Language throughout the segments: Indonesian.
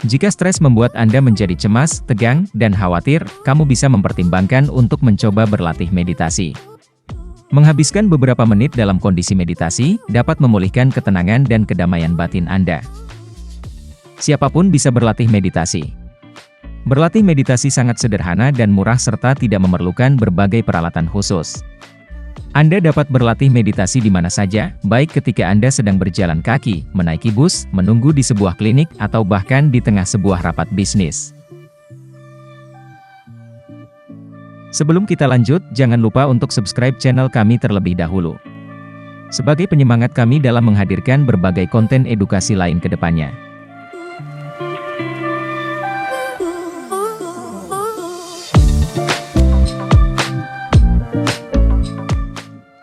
Jika stres membuat Anda menjadi cemas, tegang, dan khawatir, kamu bisa mempertimbangkan untuk mencoba berlatih meditasi. Menghabiskan beberapa menit dalam kondisi meditasi, dapat memulihkan ketenangan dan kedamaian batin Anda. Siapapun bisa berlatih meditasi. Berlatih meditasi sangat sederhana dan murah serta tidak memerlukan berbagai peralatan khusus. Anda dapat berlatih meditasi di mana saja, baik ketika Anda sedang berjalan kaki, menaiki bus, menunggu di sebuah klinik, atau bahkan di tengah sebuah rapat bisnis. Sebelum kita lanjut, jangan lupa untuk subscribe channel kami terlebih dahulu. Sebagai penyemangat kami dalam menghadirkan berbagai konten edukasi lain ke depannya.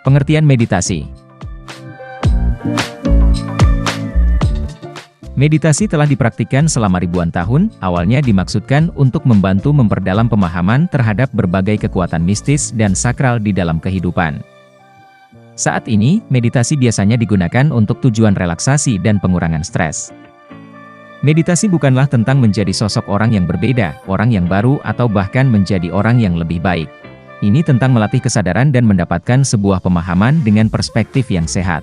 Pengertian meditasi. Meditasi telah dipraktikkan selama ribuan tahun, awalnya dimaksudkan untuk membantu memperdalam pemahaman terhadap berbagai kekuatan mistis dan sakral di dalam kehidupan. Saat ini, meditasi biasanya digunakan untuk tujuan relaksasi dan pengurangan stres. Meditasi bukanlah tentang menjadi sosok orang yang berbeda, orang yang baru, atau bahkan menjadi orang yang lebih baik. Ini tentang melatih kesadaran dan mendapatkan sebuah pemahaman dengan perspektif yang sehat.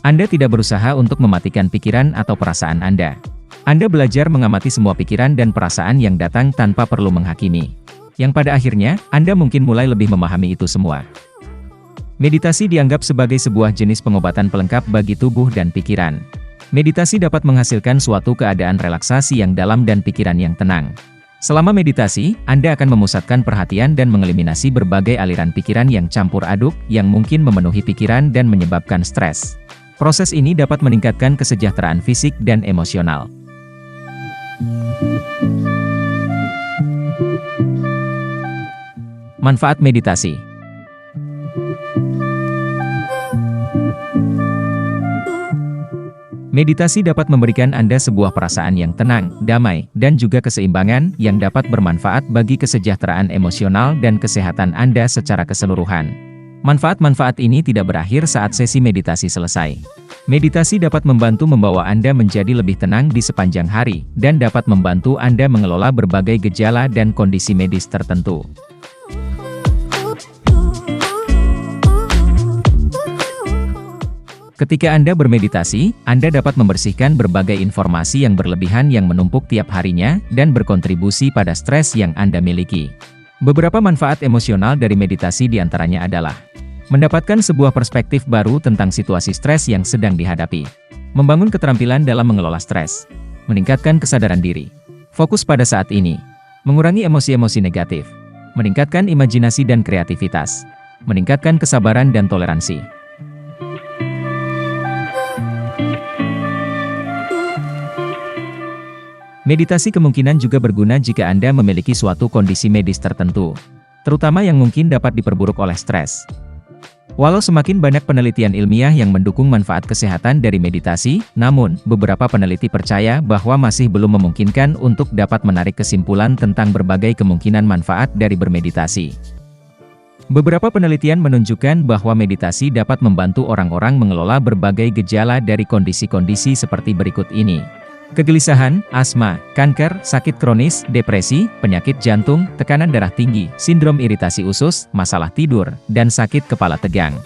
Anda tidak berusaha untuk mematikan pikiran atau perasaan Anda. Anda belajar mengamati semua pikiran dan perasaan yang datang tanpa perlu menghakimi. Yang pada akhirnya, Anda mungkin mulai lebih memahami itu semua. Meditasi dianggap sebagai sebuah jenis pengobatan pelengkap bagi tubuh dan pikiran. Meditasi dapat menghasilkan suatu keadaan relaksasi yang dalam dan pikiran yang tenang. Selama meditasi, Anda akan memusatkan perhatian dan mengeliminasi berbagai aliran pikiran yang campur aduk, yang mungkin memenuhi pikiran dan menyebabkan stres. Proses ini dapat meningkatkan kesejahteraan fisik dan emosional. Manfaat meditasi. Meditasi dapat memberikan Anda sebuah perasaan yang tenang, damai, dan juga keseimbangan yang dapat bermanfaat bagi kesejahteraan emosional dan kesehatan Anda secara keseluruhan. Manfaat-manfaat ini tidak berakhir saat sesi meditasi selesai. Meditasi dapat membantu membawa Anda menjadi lebih tenang di sepanjang hari, dan dapat membantu Anda mengelola berbagai gejala dan kondisi medis tertentu. Ketika Anda bermeditasi, Anda dapat membersihkan berbagai informasi yang berlebihan yang menumpuk tiap harinya, dan berkontribusi pada stres yang Anda miliki. Beberapa manfaat emosional dari meditasi diantaranya adalah mendapatkan sebuah perspektif baru tentang situasi stres yang sedang dihadapi, membangun keterampilan dalam mengelola stres, meningkatkan kesadaran diri, fokus pada saat ini, mengurangi emosi-emosi negatif, meningkatkan imajinasi dan kreativitas, meningkatkan kesabaran dan toleransi. Meditasi kemungkinan juga berguna jika Anda memiliki suatu kondisi medis tertentu, terutama yang mungkin dapat diperburuk oleh stres. Walau semakin banyak penelitian ilmiah yang mendukung manfaat kesehatan dari meditasi, namun, beberapa peneliti percaya bahwa masih belum memungkinkan untuk dapat menarik kesimpulan tentang berbagai kemungkinan manfaat dari bermeditasi. Beberapa penelitian menunjukkan bahwa meditasi dapat membantu orang-orang mengelola berbagai gejala dari kondisi-kondisi seperti berikut ini. Kegelisahan, asma, kanker, sakit kronis, depresi, penyakit jantung, tekanan darah tinggi, sindrom iritasi usus, masalah tidur, dan sakit kepala tegang.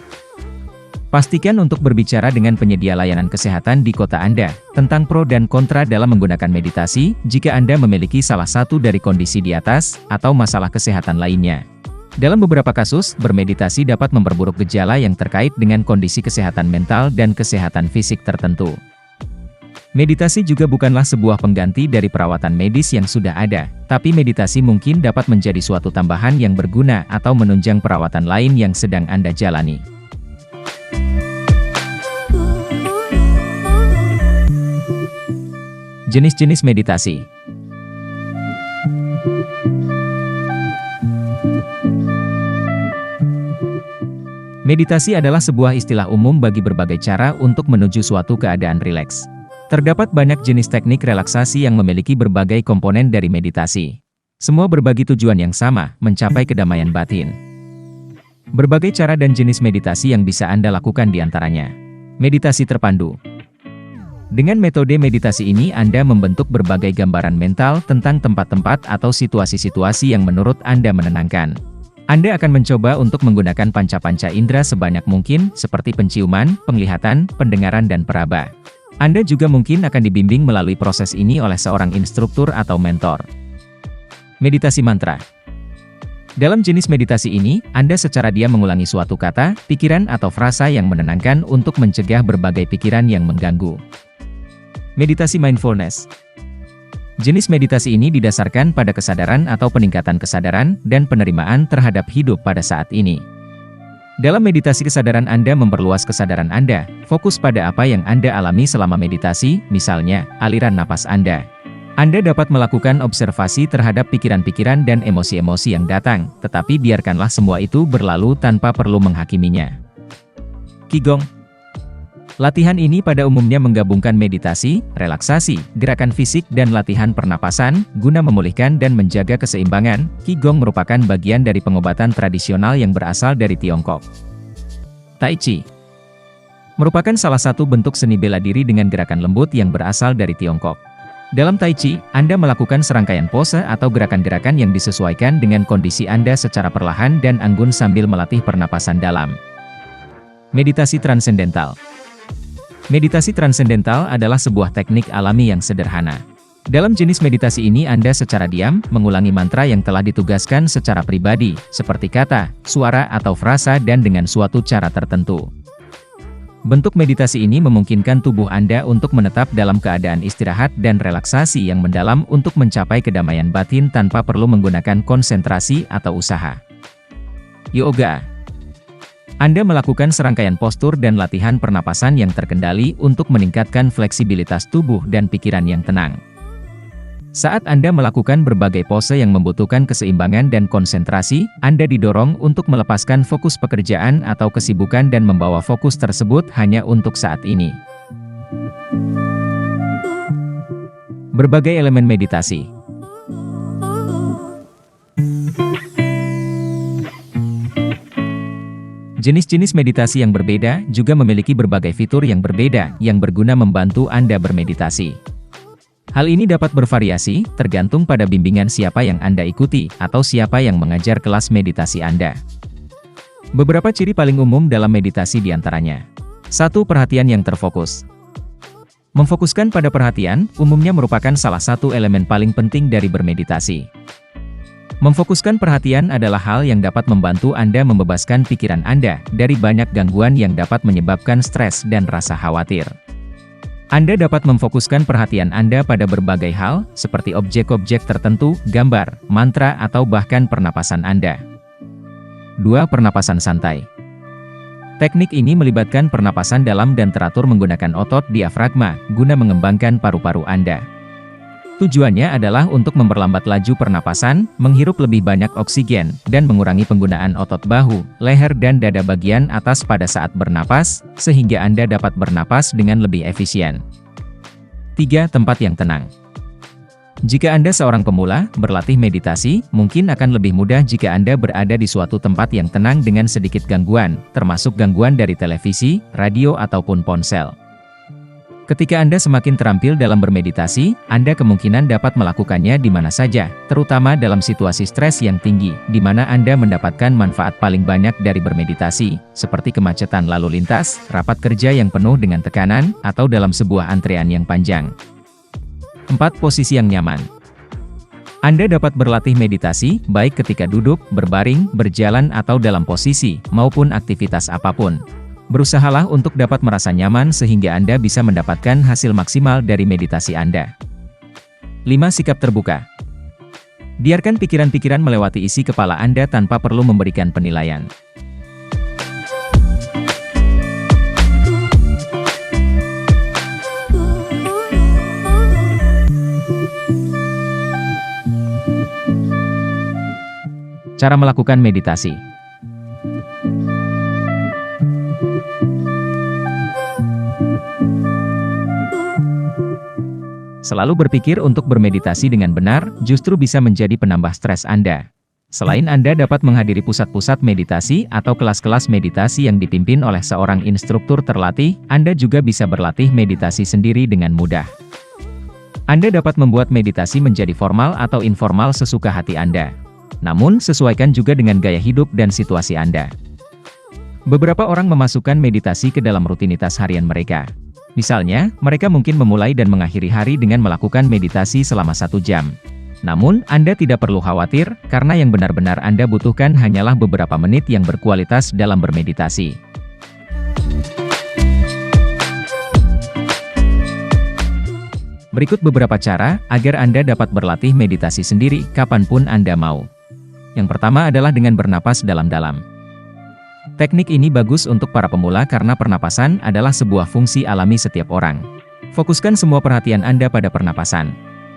Pastikan untuk berbicara dengan penyedia layanan kesehatan di kota Anda, tentang pro dan kontra dalam menggunakan meditasi, jika Anda memiliki salah satu dari kondisi di atas, atau masalah kesehatan lainnya. Dalam beberapa kasus, bermeditasi dapat memperburuk gejala yang terkait dengan kondisi kesehatan mental dan kesehatan fisik tertentu. Meditasi juga bukanlah sebuah pengganti dari perawatan medis yang sudah ada, tapi meditasi mungkin dapat menjadi suatu tambahan yang berguna atau menunjang perawatan lain yang sedang Anda jalani. Jenis-jenis meditasi. Meditasi adalah sebuah istilah umum bagi berbagai cara untuk menuju suatu keadaan rileks. Terdapat banyak jenis teknik relaksasi yang memiliki berbagai komponen dari meditasi. Semua berbagi tujuan yang sama, mencapai kedamaian batin. Berbagai cara dan jenis meditasi yang bisa Anda lakukan diantaranya. Meditasi terpandu. Dengan metode meditasi ini Anda membentuk berbagai gambaran mental tentang tempat-tempat atau situasi-situasi yang menurut Anda menenangkan. Anda akan mencoba untuk menggunakan panca-panca indera sebanyak mungkin, seperti penciuman, penglihatan, pendengaran dan peraba. Anda juga mungkin akan dibimbing melalui proses ini oleh seorang instruktur atau mentor. Meditasi mantra. Dalam jenis meditasi ini, Anda secara diam mengulangi suatu kata, pikiran atau frasa yang menenangkan untuk mencegah berbagai pikiran yang mengganggu. Meditasi mindfulness. Jenis meditasi ini didasarkan pada kesadaran atau peningkatan kesadaran dan penerimaan terhadap hidup pada saat ini. Dalam meditasi kesadaran Anda memperluas kesadaran Anda, fokus pada apa yang Anda alami selama meditasi, misalnya, aliran napas Anda. Anda dapat melakukan observasi terhadap pikiran-pikiran dan emosi-emosi yang datang, tetapi biarkanlah semua itu berlalu tanpa perlu menghakiminya. Qigong. Latihan ini pada umumnya menggabungkan meditasi, relaksasi, gerakan fisik dan latihan pernapasan, guna memulihkan dan menjaga keseimbangan. Qigong merupakan bagian dari pengobatan tradisional yang berasal dari Tiongkok. Tai Chi merupakan salah satu bentuk seni bela diri dengan gerakan lembut yang berasal dari Tiongkok. Dalam Tai Chi, Anda melakukan serangkaian pose atau gerakan-gerakan yang disesuaikan dengan kondisi Anda secara perlahan dan anggun sambil melatih pernapasan dalam. Meditasi transendental. Meditasi transendental adalah sebuah teknik alami yang sederhana. Dalam jenis meditasi ini Anda secara diam, mengulangi mantra yang telah ditugaskan secara pribadi, seperti kata, suara atau frasa dan dengan suatu cara tertentu. Bentuk meditasi ini memungkinkan tubuh Anda untuk menetap dalam keadaan istirahat dan relaksasi yang mendalam untuk mencapai kedamaian batin tanpa perlu menggunakan konsentrasi atau usaha. Yoga. Anda melakukan serangkaian postur dan latihan pernapasan yang terkendali untuk meningkatkan fleksibilitas tubuh dan pikiran yang tenang. Saat Anda melakukan berbagai pose yang membutuhkan keseimbangan dan konsentrasi, Anda didorong untuk melepaskan fokus pekerjaan atau kesibukan dan membawa fokus tersebut hanya untuk saat ini. Berbagai elemen meditasi. Jenis-jenis meditasi yang berbeda juga memiliki berbagai fitur yang berbeda yang berguna membantu Anda bermeditasi. Hal ini dapat bervariasi, tergantung pada bimbingan siapa yang Anda ikuti, atau siapa yang mengajar kelas meditasi Anda. Beberapa ciri paling umum dalam meditasi diantaranya. 1. Perhatian yang terfokus. Memfokuskan pada perhatian, umumnya merupakan salah satu elemen paling penting dari bermeditasi. Memfokuskan perhatian adalah hal yang dapat membantu Anda membebaskan pikiran Anda dari banyak gangguan yang dapat menyebabkan stres dan rasa khawatir. Anda dapat memfokuskan perhatian Anda pada berbagai hal, seperti objek-objek tertentu, gambar, mantra atau bahkan pernapasan Anda. 2. Pernapasan santai. Teknik ini melibatkan pernapasan dalam dan teratur menggunakan otot diafragma, guna mengembangkan paru-paru Anda. Tujuannya adalah untuk memperlambat laju pernapasan, menghirup lebih banyak oksigen, dan mengurangi penggunaan otot bahu, leher dan dada bagian atas pada saat bernapas, sehingga Anda dapat bernapas dengan lebih efisien. 3. Tempat yang tenang. Jika Anda seorang pemula, berlatih meditasi, mungkin akan lebih mudah jika Anda berada di suatu tempat yang tenang dengan sedikit gangguan, termasuk gangguan dari televisi, radio ataupun ponsel. Ketika Anda semakin terampil dalam bermeditasi, Anda kemungkinan dapat melakukannya di mana saja, terutama dalam situasi stres yang tinggi, di mana Anda mendapatkan manfaat paling banyak dari bermeditasi, seperti kemacetan lalu lintas, rapat kerja yang penuh dengan tekanan, atau dalam sebuah antrean yang panjang. 4. Posisi yang nyaman. Anda dapat berlatih meditasi, baik ketika duduk, berbaring, berjalan atau dalam posisi, maupun aktivitas apapun. Berusahalah untuk dapat merasa nyaman sehingga Anda bisa mendapatkan hasil maksimal dari meditasi Anda. 5. Sikap terbuka. Biarkan pikiran-pikiran melewati isi kepala Anda tanpa perlu memberikan penilaian. Cara melakukan meditasi. Selalu berpikir untuk bermeditasi dengan benar, justru bisa menjadi penambah stres Anda. Selain Anda dapat menghadiri pusat-pusat meditasi atau kelas-kelas meditasi yang dipimpin oleh seorang instruktur terlatih, Anda juga bisa berlatih meditasi sendiri dengan mudah. Anda dapat membuat meditasi menjadi formal atau informal sesuka hati Anda. Namun, sesuaikan juga dengan gaya hidup dan situasi Anda. Beberapa orang memasukkan meditasi ke dalam rutinitas harian mereka. Misalnya, mereka mungkin memulai dan mengakhiri hari dengan melakukan meditasi selama 1 jam. Namun, Anda tidak perlu khawatir, karena yang benar-benar Anda butuhkan hanyalah beberapa menit yang berkualitas dalam bermeditasi. Berikut beberapa cara, agar Anda dapat berlatih meditasi sendiri, kapanpun Anda mau. Yang pertama adalah dengan bernapas dalam-dalam. Teknik ini bagus untuk para pemula karena pernapasan adalah sebuah fungsi alami setiap orang. Fokuskan semua perhatian Anda pada pernapasan.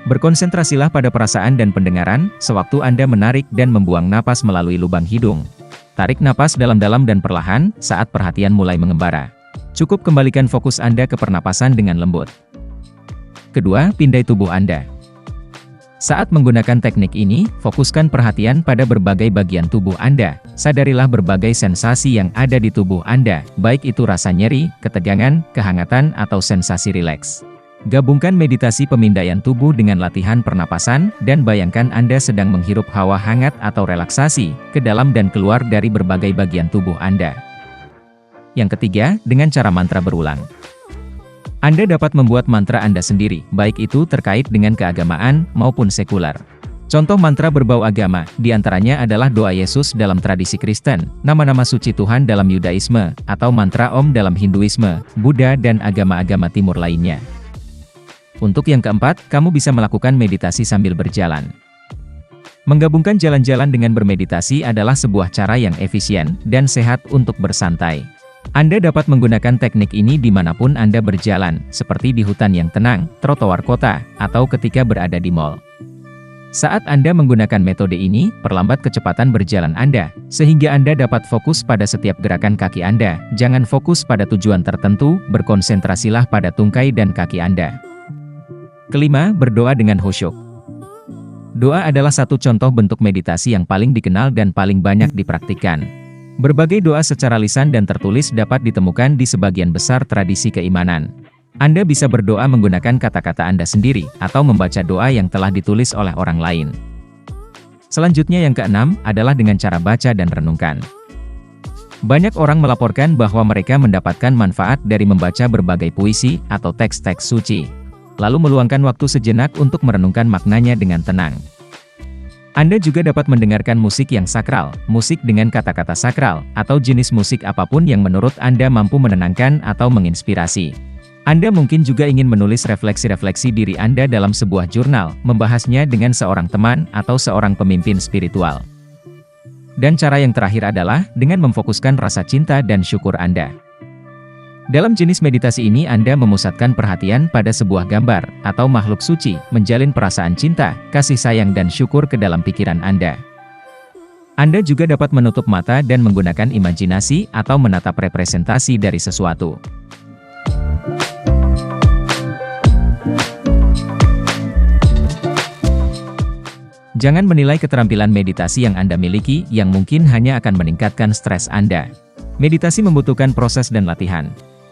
Berkonsentrasilah pada perasaan dan pendengaran, sewaktu Anda menarik dan membuang napas melalui lubang hidung. Tarik napas dalam-dalam dan perlahan, saat perhatian mulai mengembara. Cukup kembalikan fokus Anda ke pernapasan dengan lembut. Kedua, pindai tubuh Anda. Saat menggunakan teknik ini, fokuskan perhatian pada berbagai bagian tubuh Anda. Sadarilah berbagai sensasi yang ada di tubuh Anda, baik itu rasa nyeri, ketegangan, kehangatan, atau sensasi rileks. Gabungkan meditasi pemindaian tubuh dengan latihan pernapasan, dan bayangkan Anda sedang menghirup hawa hangat atau relaksasi, ke dalam dan keluar dari berbagai bagian tubuh Anda. Yang ketiga, dengan cara mantra berulang. Anda dapat membuat mantra Anda sendiri, baik itu terkait dengan keagamaan, maupun sekuler. Contoh mantra berbau agama, diantaranya adalah doa Yesus dalam tradisi Kristen, nama-nama suci Tuhan dalam Yudaisme, atau mantra Om dalam Hinduisme, Buddha dan agama-agama Timur lainnya. Untuk yang keempat, kamu bisa melakukan meditasi sambil berjalan. Menggabungkan jalan-jalan dengan bermeditasi adalah sebuah cara yang efisien dan sehat untuk bersantai. Anda dapat menggunakan teknik ini dimanapun Anda berjalan, seperti di hutan yang tenang, trotoar kota, atau ketika berada di mall. Saat Anda menggunakan metode ini, perlambat kecepatan berjalan Anda, sehingga Anda dapat fokus pada setiap gerakan kaki Anda. Jangan fokus pada tujuan tertentu, berkonsentrasilah pada tungkai dan kaki Anda. Kelima, berdoa dengan khusyuk. Doa adalah satu contoh bentuk meditasi yang paling dikenal dan paling banyak dipraktikkan. Berbagai doa secara lisan dan tertulis dapat ditemukan di sebagian besar tradisi keimanan. Anda bisa berdoa menggunakan kata-kata Anda sendiri, atau membaca doa yang telah ditulis oleh orang lain. Selanjutnya yang keenam, adalah dengan cara baca dan renungkan. Banyak orang melaporkan bahwa mereka mendapatkan manfaat dari membaca berbagai puisi, atau teks-teks suci. Lalu meluangkan waktu sejenak untuk merenungkan maknanya dengan tenang. Anda juga dapat mendengarkan musik yang sakral, musik dengan kata-kata sakral, atau jenis musik apapun yang menurut Anda mampu menenangkan atau menginspirasi. Anda mungkin juga ingin menulis refleksi-refleksi diri Anda dalam sebuah jurnal, membahasnya dengan seorang teman atau seorang pemimpin spiritual. Dan cara yang terakhir adalah dengan memfokuskan rasa cinta dan syukur Anda. Dalam jenis meditasi ini Anda memusatkan perhatian pada sebuah gambar, atau makhluk suci, menjalin perasaan cinta, kasih sayang dan syukur ke dalam pikiran Anda. Anda juga dapat menutup mata dan menggunakan imajinasi atau menatap representasi dari sesuatu. Jangan menilai keterampilan meditasi yang Anda miliki, yang mungkin hanya akan meningkatkan stres Anda. Meditasi membutuhkan proses dan latihan.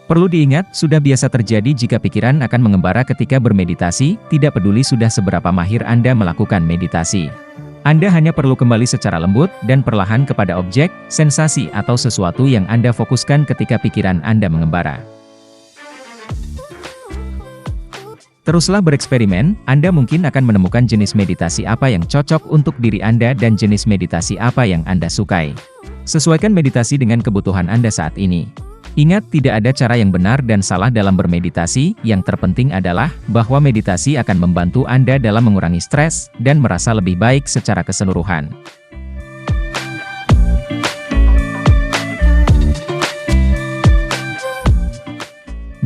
Perlu diingat, sudah biasa terjadi jika pikiran akan mengembara ketika bermeditasi, tidak peduli sudah seberapa mahir Anda melakukan meditasi. Anda hanya perlu kembali secara lembut dan perlahan kepada objek, sensasi atau sesuatu yang Anda fokuskan ketika pikiran Anda mengembara. Teruslah bereksperimen, Anda mungkin akan menemukan jenis meditasi apa yang cocok untuk diri Anda dan jenis meditasi apa yang Anda sukai. Sesuaikan meditasi dengan kebutuhan Anda saat ini. Ingat, tidak ada cara yang benar dan salah dalam bermeditasi, yang terpenting adalah bahwa meditasi akan membantu Anda dalam mengurangi stres dan merasa lebih baik secara keseluruhan.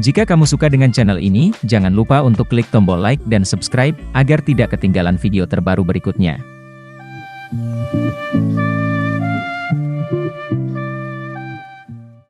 Jika kamu suka dengan channel ini, jangan lupa untuk klik tombol like dan subscribe, agar tidak ketinggalan video terbaru berikutnya.